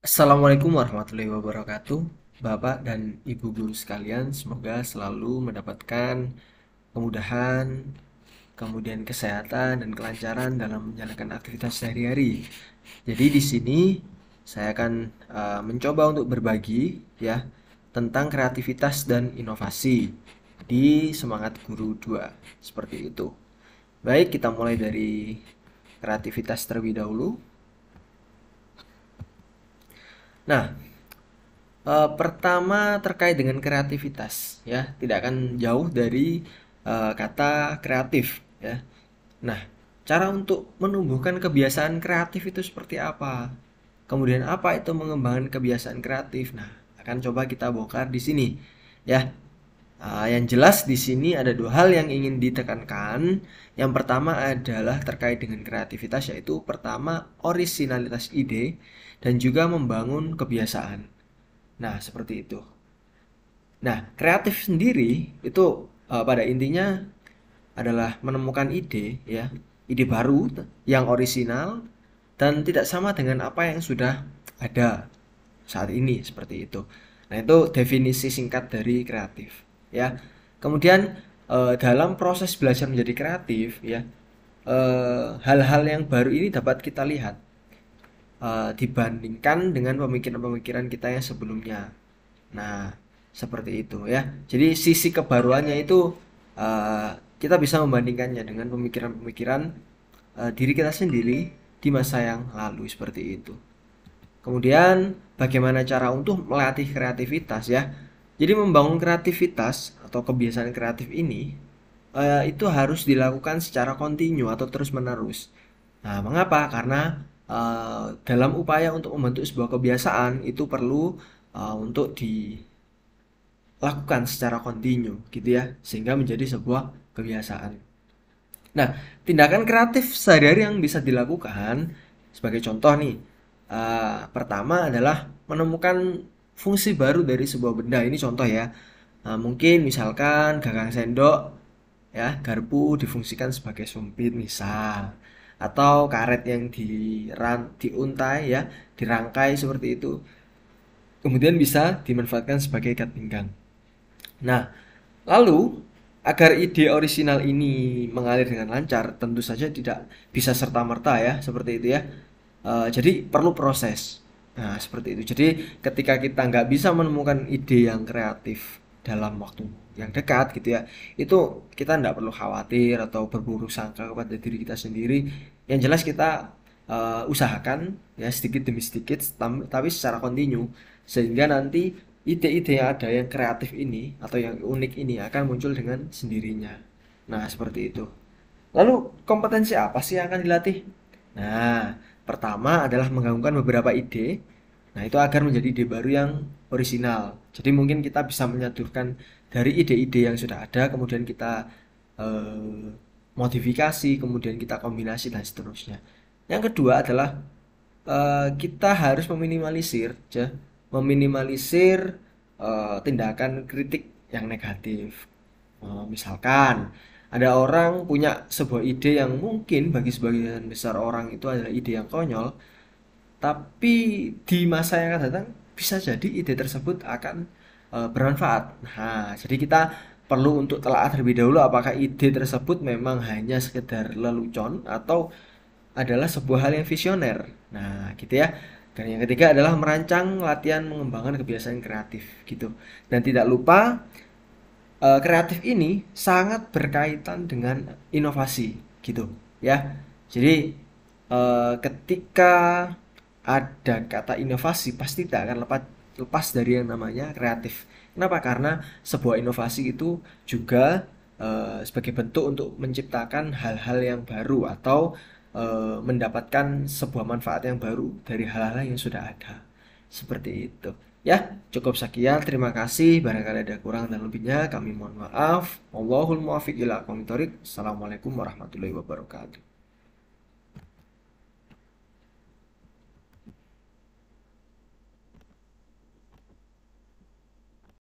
Assalamualaikum warahmatullahi wabarakatuh, Bapak dan Ibu guru sekalian. Semoga selalu mendapatkan kemudahan, kemudian kesehatan dan kelancaran dalam menjalankan aktivitas sehari-hari. Jadi di sini saya akan mencoba untuk berbagi ya tentang kreativitas dan inovasi di Semangat Guru 2 seperti itu. Baik, kita mulai dari kreativitas terlebih dahulu. Nah, pertama terkait dengan kreativitas ya, tidak akan jauh dari kata kreatif ya. Nah, cara untuk menumbuhkan kebiasaan kreatif itu seperti apa? Kemudian apa itu mengembangkan kebiasaan kreatif? Nah, akan coba kita bongkar di sini ya. Yang jelas di sini ada dua hal yang ingin ditekankan. Yang pertama adalah terkait dengan kreativitas, yaitu pertama orisinalitas ide dan juga membangun kebiasaan. Nah, seperti itu. Nah, kreatif sendiri itu pada intinya adalah menemukan ide ya, ide baru yang orisinal dan tidak sama dengan apa yang sudah ada saat ini seperti itu. Nah, itu definisi singkat dari kreatif ya. Kemudian dalam proses belajar menjadi kreatif ya, hal-hal yang baru ini dapat kita lihat dibandingkan dengan pemikiran-pemikiran kita yang sebelumnya. Nah, seperti itu ya. Jadi sisi kebaruannya itu kita bisa membandingkannya dengan pemikiran-pemikiran diri kita sendiri di masa yang lalu seperti itu. Kemudian bagaimana cara untuk melatih kreativitas ya? Jadi membangun kreativitas atau kebiasaan kreatif ini itu harus dilakukan secara kontinu atau terus-menerus. Nah, mengapa? Karena dalam upaya untuk membentuk sebuah kebiasaan itu perlu untuk dilakukan secara kontinu gitu ya, sehingga menjadi sebuah kebiasaan. Nah, tindakan kreatif sehari-hari yang bisa dilakukan sebagai contoh nih, pertama adalah menemukan fungsi baru dari sebuah benda. Ini contoh ya. Mungkin misalkan gagang sendok ya, garpu difungsikan sebagai sumpit misal, atau karet yang diuntai ya, dirangkai seperti itu. Kemudian bisa dimanfaatkan sebagai ikat pinggang. Nah, lalu agar ide orisinal ini mengalir dengan lancar, tentu saja tidak bisa serta-merta ya, seperti itu ya. Jadi perlu proses. Nah, seperti itu. Jadi ketika kita nggak bisa menemukan ide yang kreatif dalam waktu yang dekat gitu ya, itu kita nggak perlu khawatir atau berburuk sangka kepada diri kita sendiri. Yang jelas kita usahakan ya sedikit demi sedikit, tapi secara kontinu, sehingga nanti ide-ide yang ada yang kreatif ini atau yang unik ini akan muncul dengan sendirinya. Nah, seperti itu. Lalu kompetensi apa sih yang akan dilatih? Nah, pertama adalah menggabungkan beberapa ide. Nah, itu agar menjadi ide baru yang orisinal. Jadi mungkin kita bisa menyatukan dari ide-ide yang sudah ada, kemudian kita eh, modifikasi, kemudian kita kombinasi dan seterusnya. Yang kedua adalah kita harus meminimalisir tindakan kritik yang negatif. Misalkan ada orang punya sebuah ide yang mungkin bagi sebagian besar orang itu adalah ide yang konyol, tapi di masa yang akan datang bisa jadi ide tersebut akan bermanfaat. Nah, jadi kita perlu untuk telaah terlebih dahulu apakah ide tersebut memang hanya sekedar lelucon atau adalah sebuah hal yang visioner. Nah, gitu ya. Dan yang ketiga adalah merancang latihan mengembangkan kebiasaan kreatif gitu. Dan tidak lupa kreatif ini sangat berkaitan dengan inovasi gitu ya. Jadi ketika ada kata inovasi pasti tidak akan lepas dari yang namanya kreatif. Kenapa? Karena sebuah inovasi itu juga sebagai bentuk untuk menciptakan hal-hal yang baru atau mendapatkan sebuah manfaat yang baru dari hal-hal yang sudah ada. Seperti itu. Ya, cukup sekian. Terima kasih. Barangkali ada kurang dan lebihnya, kami mohon maaf. Wallahul muwaffiq ila aqwamit thoriq. Assalamualaikum warahmatullahi wabarakatuh.